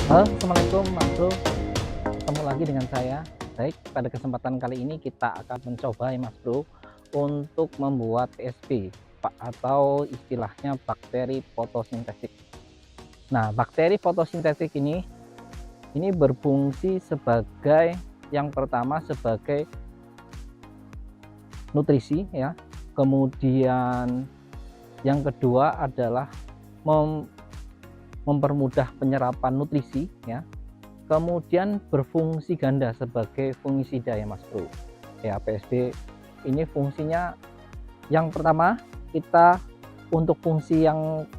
Halo, assalamualaikum Mas Bro. Ketemu lagi dengan saya. Baik, pada kesempatan kali ini kita akan mencoba ya Mas Bro untuk membuat PSB atau istilahnya bakteri fotosintetik. Nah, bakteri fotosintetik ini berfungsi sebagai yang pertama sebagai nutrisi ya. Kemudian yang kedua adalah mempermudah penyerapan nutrisi ya. Kemudian berfungsi ganda sebagai fungisida ya Mas Bro. Ya, PSB ini fungsinya yang pertama, kita untuk fungsi yang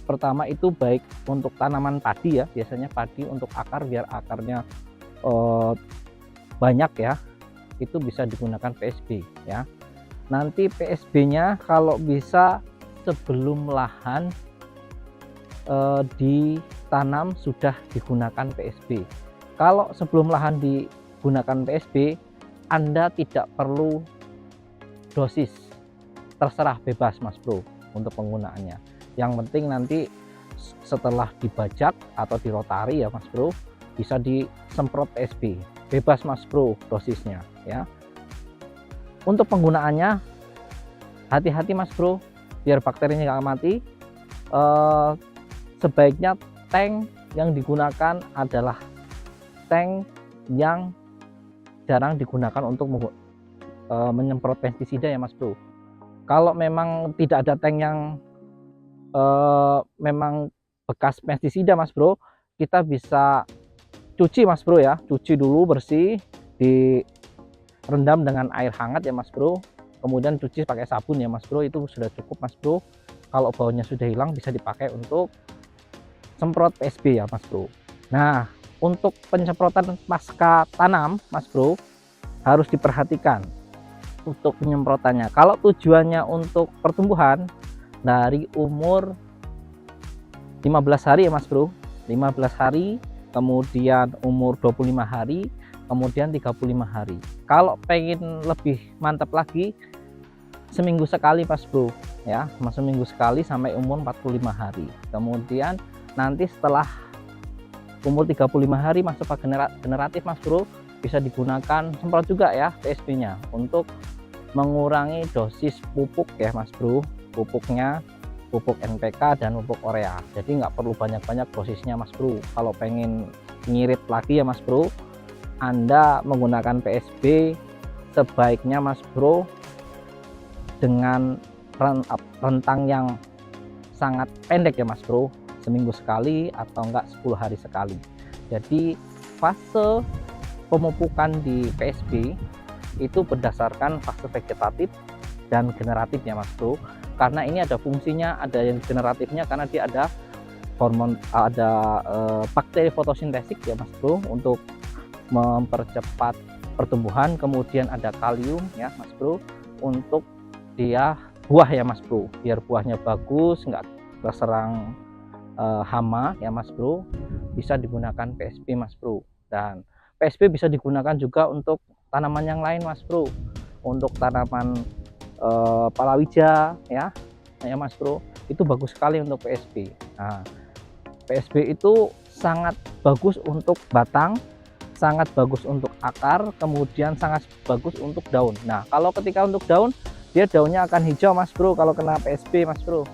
pertama itu baik untuk tanaman padi ya, biasanya padi untuk akar biar akarnya banyak ya, itu bisa digunakan PSB ya. Nanti PSB-nya kalau bisa sebelum lahan ditanam sudah digunakan PSB. Kalau sebelum lahan digunakan PSB, Anda tidak perlu dosis, terserah bebas Mas Bro untuk penggunaannya. Yang penting nanti setelah dibajak atau dirotari ya Mas Bro, bisa disemprot PSB, bebas Mas Bro dosisnya ya. Untuk penggunaannya hati-hati Mas Bro biar bakterinya nggak mati. Sebaiknya tank yang digunakan adalah tank yang jarang digunakan untuk menyemprot pestisida ya Mas Bro. Kalau memang tidak ada tank yang memang bekas pestisida Mas Bro, kita bisa cuci Mas Bro ya, cuci dulu bersih, direndam dengan air hangat ya Mas Bro, kemudian cuci pakai sabun ya Mas Bro, itu sudah cukup Mas Bro. Kalau baunya sudah hilang bisa dipakai untuk semprot PSB ya Mas Bro. Nah, untuk penyemprotan pasca tanam Mas Bro harus diperhatikan untuk penyemprotannya. Kalau tujuannya untuk pertumbuhan dari umur 15 hari ya Mas Bro, 15 hari, kemudian umur 25 hari, kemudian 35 hari. Kalau pengen lebih mantap lagi, seminggu sekali Mas Bro ya, seminggu sekali sampai umur 45 hari. Kemudian nanti setelah umur 35 hari masuk ke generatif Mas Bro, bisa digunakan semprot juga ya PSB nya untuk mengurangi dosis pupuk ya Mas Bro, pupuknya pupuk NPK dan pupuk urea. Jadi nggak perlu banyak-banyak dosisnya Mas Bro. Kalau pengen ngirit lagi ya Mas Bro, Anda menggunakan PSB sebaiknya Mas Bro dengan rentang yang sangat pendek ya Mas Bro, seminggu sekali atau enggak 10 hari sekali. Jadi fase pemupukan di PSB itu berdasarkan fase vegetatif dan generatif ya Mas Bro, karena ini ada fungsinya, ada yang generatifnya karena dia ada hormon, ada bakteri fotosintetik ya Mas Bro untuk mempercepat pertumbuhan, kemudian ada kalium ya Mas Bro untuk dia buah ya Mas Bro, biar buahnya bagus, enggak terserang hama ya Mas Bro, bisa digunakan PSB Mas Bro. Dan PSB bisa digunakan juga untuk tanaman yang lain Mas Bro, untuk tanaman palawija ya Mas Bro, itu bagus sekali untuk PSB. Nah, PSB itu sangat bagus untuk batang, sangat bagus untuk akar, kemudian sangat bagus untuk daun. Nah, kalau ketika untuk daun, dia daunnya akan hijau Mas Bro. Kalau kena PSB Mas Bro,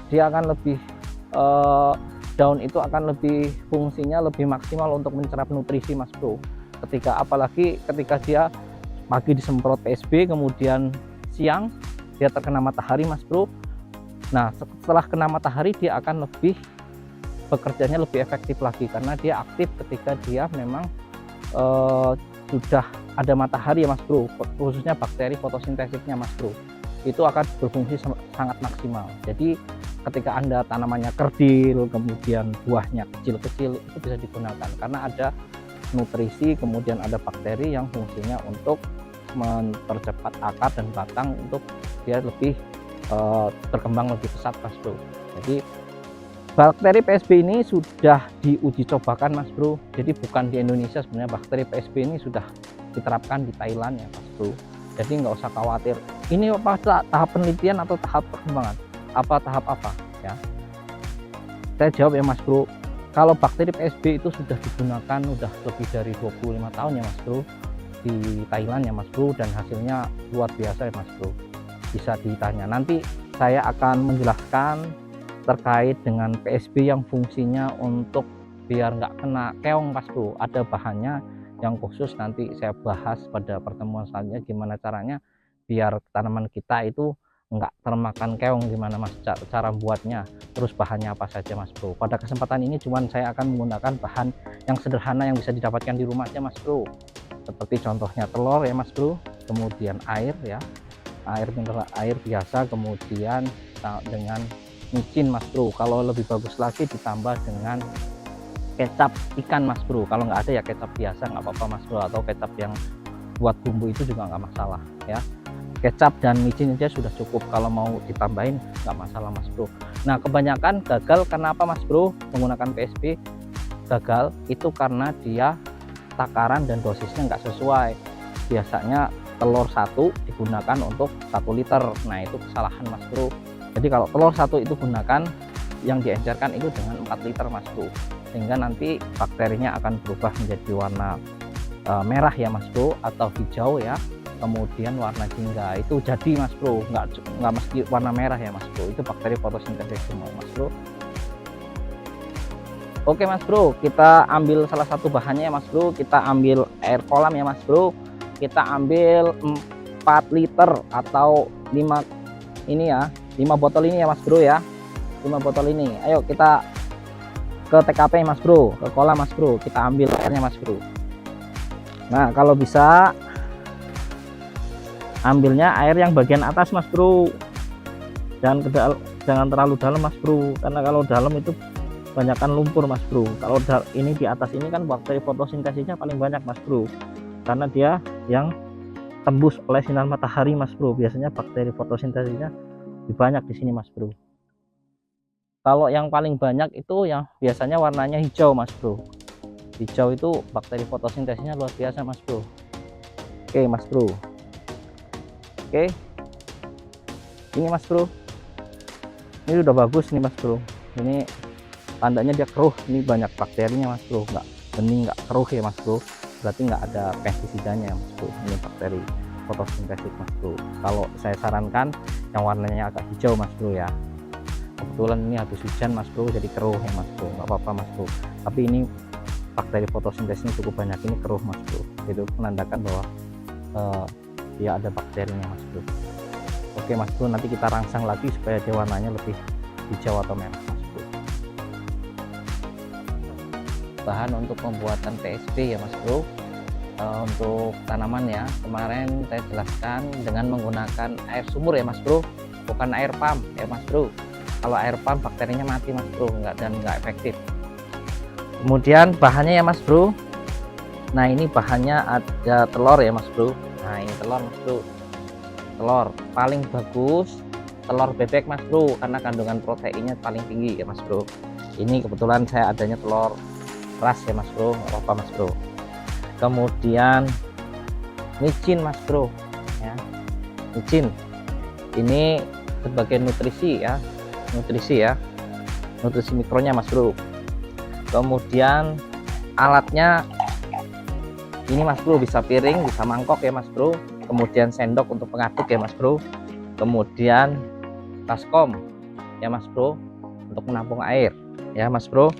dia akan lebih daun itu akan lebih fungsinya lebih maksimal untuk mencerap nutrisi Mas Bro. Apalagi ketika dia pagi disemprot PSB, kemudian siang dia terkena matahari Mas Bro. Nah, setelah kena matahari dia akan lebih bekerjanya lebih efektif lagi karena dia aktif ketika dia memang sudah ada matahari ya Mas Bro, khususnya bakteri fotosintetiknya Mas Bro, itu akan berfungsi sangat maksimal. Jadi ketika Anda tanamannya kerdil, kemudian buahnya kecil-kecil, itu bisa digunakan karena ada nutrisi, kemudian ada bakteri yang fungsinya untuk mempercepat akar dan batang untuk dia lebih berkembang lebih pesat Mas Bro. Jadi bakteri PSB ini sudah diuji cobakan Mas Bro, jadi bukan di Indonesia sebenarnya. Bakteri PSB ini sudah diterapkan di Thailand ya Mas Bro, jadi nggak usah khawatir ini apa tahap penelitian atau tahap perkembangan, apa tahap apa ya. Saya jawab ya Mas Bro, Kalau bakteri PSB itu sudah digunakan udah lebih dari 25 tahun ya Mas Bro di Thailand ya Mas Bro, dan hasilnya luar biasa ya Mas Bro. Bisa ditanya, nanti saya akan menjelaskan terkait dengan PSB yang fungsinya untuk biar nggak kena keong Mas Bro. Ada bahannya yang khusus, nanti saya bahas pada pertemuan selanjutnya gimana caranya biar tanaman kita itu nggak termakan keong, gimana Mas cara buatnya, terus bahannya apa saja Mas Bro. Pada kesempatan ini cuman saya akan menggunakan bahan yang sederhana yang bisa didapatkan di rumah aja Mas Bro, seperti contohnya telur ya Mas Bro, kemudian air ya, air mineral, air biasa, kemudian dengan micin Mas Bro. Kalau lebih bagus lagi ditambah dengan kecap ikan Mas Bro. Kalau nggak ada ya kecap biasa nggak apa-apa Mas Bro, atau kecap yang buat bumbu itu juga nggak masalah ya. Kecap dan micin aja sudah cukup, kalau mau ditambahin nggak masalah Mas Bro. Nah kebanyakan gagal kenapa Mas Bro menggunakan PSB gagal itu karena dia takaran dan dosisnya nggak sesuai. Biasanya telur satu digunakan untuk 1 liter, nah itu kesalahan Mas Bro. Jadi kalau telur satu itu gunakan yang diencerkan itu dengan 4 liter Mas Bro, sehingga nanti bakterinya akan berubah menjadi warna merah ya Mas Bro, atau hijau ya, kemudian warna jingga itu jadi Mas Bro, nggak mesti warna merah ya Mas Bro, itu bakteri fotosintesis semua Mas Bro. Oke Mas Bro, kita ambil salah satu bahannya ya Mas Bro, kita ambil air kolam ya Mas Bro, kita ambil 4 liter atau 5 ini ya, 5 botol ini ya Mas Bro ya, 5 botol ini. Ayo kita ke TKP Mas Bro, ke kolam Mas Bro, kita ambil airnya Mas Bro. Nah kalau bisa ambilnya air yang bagian atas Mas Bro, jangan terlalu dalam Mas Bro, karena kalau dalam itu banyakkan lumpur Mas Bro. Kalau ini di atas ini kan bakteri fotosintesisnya paling banyak Mas Bro, karena dia yang tembus oleh sinar matahari Mas Bro. Biasanya bakteri fotosintesisnya lebih banyak di sini Mas Bro. Kalau yang paling banyak itu yang biasanya warnanya hijau Mas Bro. Hijau itu bakteri fotosintesisnya luar biasa Mas Bro. Oke Mas Bro. Oke, ini Mas Bro, ini udah bagus nih Mas Bro. Ini tandanya dia keruh, ini banyak bakterinya Mas Bro, nggak bening, nggak keruh ya Mas Bro, berarti nggak ada pestisidanya ya Mas Bro. Ini bakteri fotosintesis Mas Bro. Kalau saya sarankan yang warnanya agak hijau Mas Bro ya. Kebetulan ini habis hujan Mas Bro, jadi keruh ya Mas Bro, nggak apa-apa Mas Bro. Tapi ini bakteri fotosintesisnya cukup banyak, ini keruh Mas Bro, itu menandakan bahwa dia ada bakterinya Mas Bro. Oke Mas Bro, nanti kita rangsang lagi supaya dia warnanya lebih hijau atau merah Mas Bro. Bahan untuk pembuatan PSB ya Mas Bro, untuk tanaman ya, kemarin saya jelaskan dengan menggunakan air sumur ya Mas Bro, bukan air pump ya Mas Bro. Kalau air pump bakterinya mati Mas Bro, nggak efektif. Kemudian bahannya ya Mas Bro, nah ini bahannya ada telur ya Mas Bro. Nah ini telur Mas Bro, telur paling bagus telur bebek Mas Bro, karena kandungan proteinnya paling tinggi ya Mas Bro. Ini kebetulan saya adanya telur ras ya Mas Bro, nggak apa-apa Mas Bro. Kemudian micin Mas Bro ya, micin ini sebagai nutrisi ya, nutrisi mikronya Mas Bro. Kemudian alatnya ini Mas Bro, bisa piring, bisa mangkok ya Mas Bro, kemudian sendok untuk pengaduk ya Mas Bro, kemudian baskom ya Mas Bro untuk menampung air ya Mas Bro.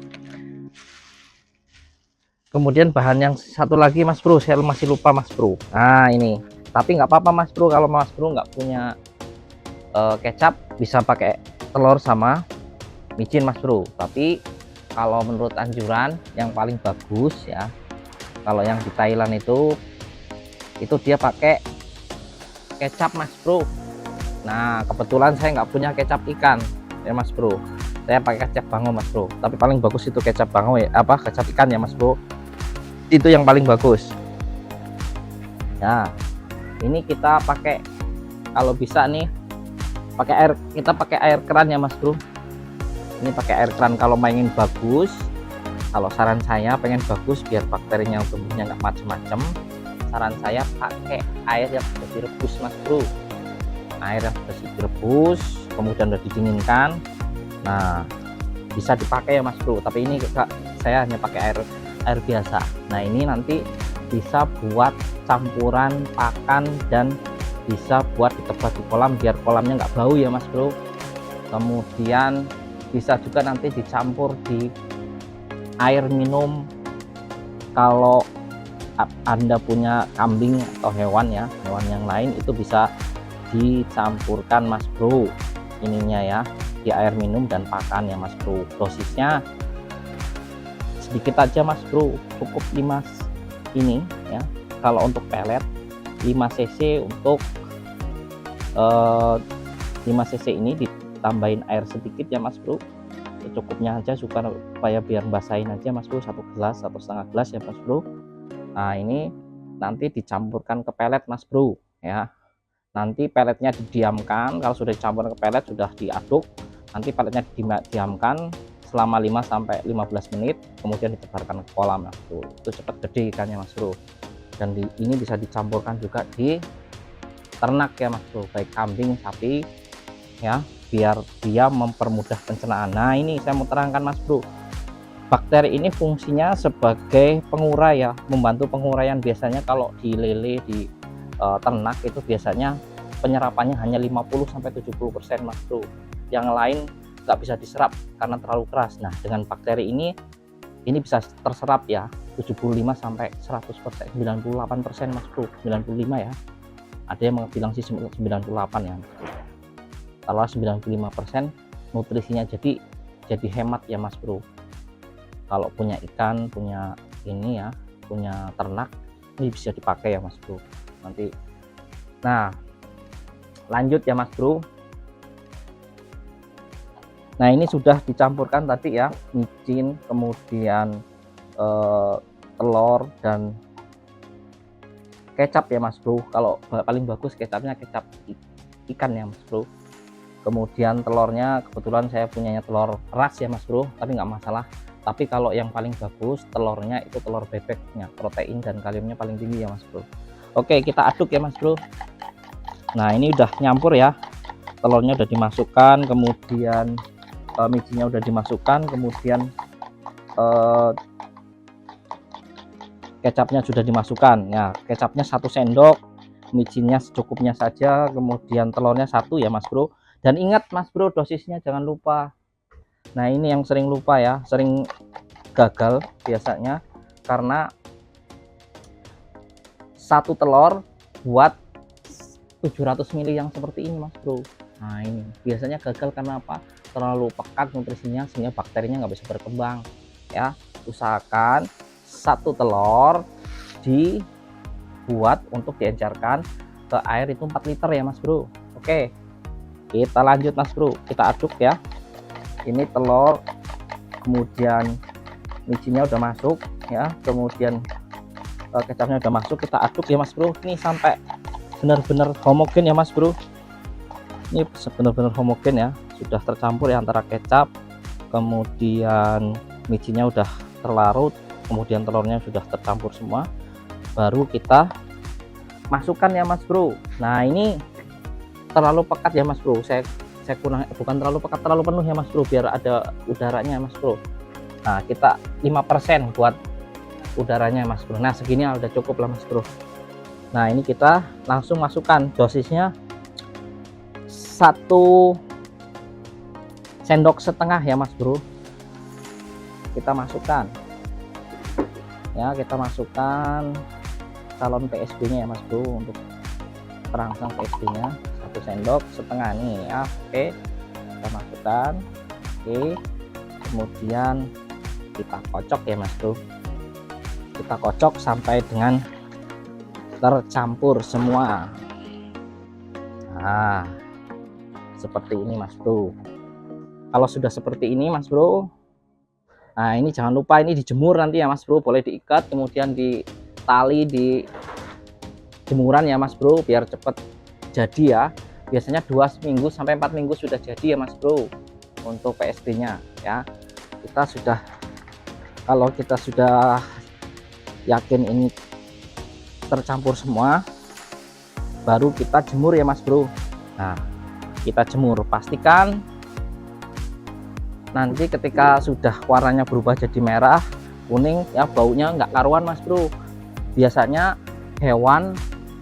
Kemudian bahan yang satu lagi Mas Bro, saya masih lupa Mas Bro. Nah ini, tapi nggak apa-apa Mas Bro, kalau Mas Bro nggak punya kecap, bisa pakai telur sama micin Mas Bro. Tapi kalau menurut anjuran yang paling bagus ya, kalau yang di Thailand itu dia pakai kecap Mas Bro. Nah kebetulan saya nggak punya kecap ikan ya Mas Bro, saya pakai kecap bango Mas Bro. Tapi paling bagus itu kecap bango ya, kecap ikan ya Mas Bro, itu yang paling bagus. Nah ini kita pakai, kalau bisa nih pakai air, kita pakai air keran ya Mas Bro. Ini pakai air keran kalau pengen bagus. Kalau saran saya pengen bagus biar bakterinya tumbuhnya nggak macem-macem, saran saya pakai air yang sudah direbus Mas Bro. Air yang sudah direbus kemudian sudah didinginkan. Nah bisa dipakai ya Mas Bro, tapi ini saya hanya pakai air biasa. Nah ini nanti bisa buat campuran pakan dan bisa buat ditebar di kolam biar kolamnya nggak bau ya Mas Bro. Kemudian bisa juga nanti dicampur di air minum. Kalau Anda punya kambing atau hewan ya, hewan yang lain itu bisa dicampurkan Mas Bro ininya ya, di air minum dan pakan ya Mas Bro. Dosisnya sedikit aja Mas Bro, cukup 5 ini ya. Kalau untuk pelet 5 cc, untuk 5 cc ini ditambahin air sedikit ya Mas Bro, cukupnya aja supaya biar basahin aja Mas Bro, 1 gelas atau setengah gelas ya Mas Bro. Nah ini nanti dicampurkan ke pelet Mas Bro ya. Nanti peletnya didiamkan, kalau sudah dicampur ke pelet sudah diaduk, nanti peletnya didiamkan selama 5-15 menit, kemudian ditebarkan ke kolam Mas Bro. Itu cepat gede ikannya Mas Bro. Dan ini bisa dicampurkan juga di ternak ya Mas Bro, baik kambing, sapi ya, biar dia mempermudah pencernaan. Nah ini saya mau terangkan Mas Bro, bakteri ini fungsinya sebagai pengurai ya, membantu penguraian. Biasanya kalau di lele, di ternak itu biasanya penyerapannya hanya 50-70% Mas Bro, yang lain nggak bisa diserap karena terlalu keras. Nah dengan bakteri ini bisa terserap ya 75-100%, 98% Mas Bro, 95 ya, ada yang bilang sih 98 ya. Kalau 95% nutrisinya jadi hemat ya Mas Bro. Kalau punya ikan, punya ini ya, punya ternak, ini bisa dipakai ya Mas Bro nanti. Nah lanjut ya Mas Bro. Nah ini sudah dicampurkan tadi ya, micin, kemudian telur dan kecap ya Mas Bro. Kalau paling bagus kecapnya kecap ikan ya Mas Bro. Kemudian telurnya kebetulan saya punyanya telur ras ya Mas Bro, tapi nggak masalah. Tapi kalau yang paling bagus telurnya itu telur bebeknya, protein dan kaliumnya paling tinggi ya Mas Bro. Oke kita aduk ya Mas Bro. Nah ini udah nyampur ya, telurnya udah dimasukkan, kemudian micinnya udah dimasukkan, kemudian kecapnya sudah dimasukkan ya. Kecapnya 1 sendok, micinnya secukupnya saja, kemudian telurnya 1 ya Mas Bro. Dan ingat Mas Bro, dosisnya jangan lupa. Nah ini yang sering lupa ya, sering gagal biasanya karena 1 telur buat 700 ml yang seperti ini Mas Bro. Nah ini biasanya gagal karena apa? Terlalu pekat nutrisinya sehingga bakterinya nggak bisa berkembang ya. Usahakan 1 telur dibuat untuk diencerkan ke air itu 4 liter ya Mas Bro. Oke kita lanjut Mas Bro, kita aduk ya. Ini telur, kemudian micinnya udah masuk ya, kemudian kecapnya udah masuk, kita aduk ya Mas Bro. Ini sampai benar-benar homogen ya Mas Bro. Ini benar-benar homogen ya, sudah tercampur ya antara kecap, kemudian micinnya udah terlarut, kemudian telurnya sudah tercampur semua. Baru kita masukkan ya Mas Bro. Nah ini terlalu pekat ya Mas Bro, saya kurang, bukan terlalu pekat, terlalu penuh ya Mas Bro, biar ada udaranya Mas Bro. Nah kita 5% buat udaranya Mas Bro. Nah segini udah cukup lah Mas Bro. Nah ini kita langsung masukkan, dosisnya 1 sendok setengah ya Mas Bro. Kita masukkan ya, kita masukkan calon PSB nya ya Mas Bro, untuk perangsang PSB nya 1 sendok setengah nih ya. Oke kita masukkan, oke kemudian kita kocok ya Mas Bro. Kita kocok sampai dengan tercampur semua. Nah seperti ini Mas Bro. Kalau sudah seperti ini Mas Bro, nah ini jangan lupa ini dijemur nanti ya Mas Bro, boleh diikat kemudian ditali di jemuran ya Mas Bro, biar cepat jadi ya. Biasanya 2 minggu sampai 4 minggu sudah jadi ya Mas Bro untuk PSB nya ya. Kalau kita sudah yakin ini tercampur semua, baru kita jemur ya Mas Bro. Nah kita jemur, pastikan nanti ketika sudah warnanya berubah jadi merah kuning ya, baunya nggak karuan Mas Bro. Biasanya hewan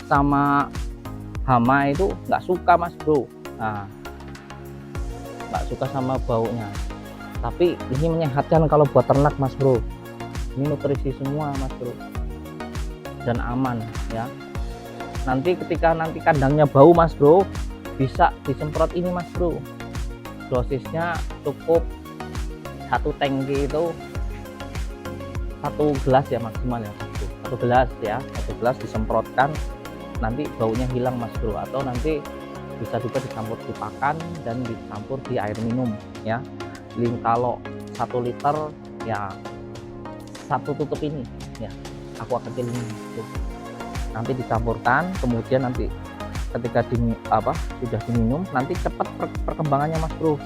sama hama itu nggak suka Mas Bro, nah nggak suka sama baunya, tapi ini menyehatkan kalau buat ternak Mas Bro. Ini nutrisi semua Mas Bro dan aman ya. Nanti ketika kandangnya bau Mas Bro, bisa disemprot ini Mas Bro. Dosisnya cukup 1 tangki itu 1 gelas ya maksimal ya Mas Bro. 1 gelas ya, 1 gelas disemprotkan, nanti baunya hilang Mas Bro. Atau nanti bisa juga dicampur di pakan dan dicampur di air minum ya. Kalau 1 liter ya 1 tutup ini ya, aqua kecil ini nanti dicampurkan, kemudian nanti ketika sudah diminum nanti cepat perkembangannya Mas Bro.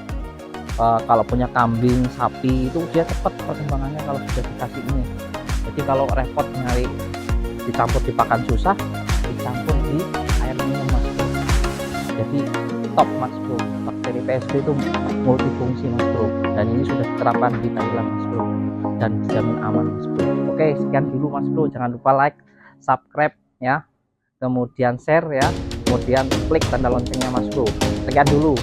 Kalau punya kambing, sapi itu dia cepat perkembangannya kalau sudah dikasih ini. Jadi kalau repot nyari dicampur di pakan susah, dicampur di air minum Mas Bro. Jadi top Mas Bro, bakteri PSB itu multifungsi Mas Bro, dan ini sudah diterapkan di Thailand Mas Bro, dan dijamin aman Mas Bro. Oke, sekian dulu Mas Bro, jangan lupa like, subscribe ya, kemudian share ya, kemudian klik tanda loncengnya Mas Bro. Sekian dulu.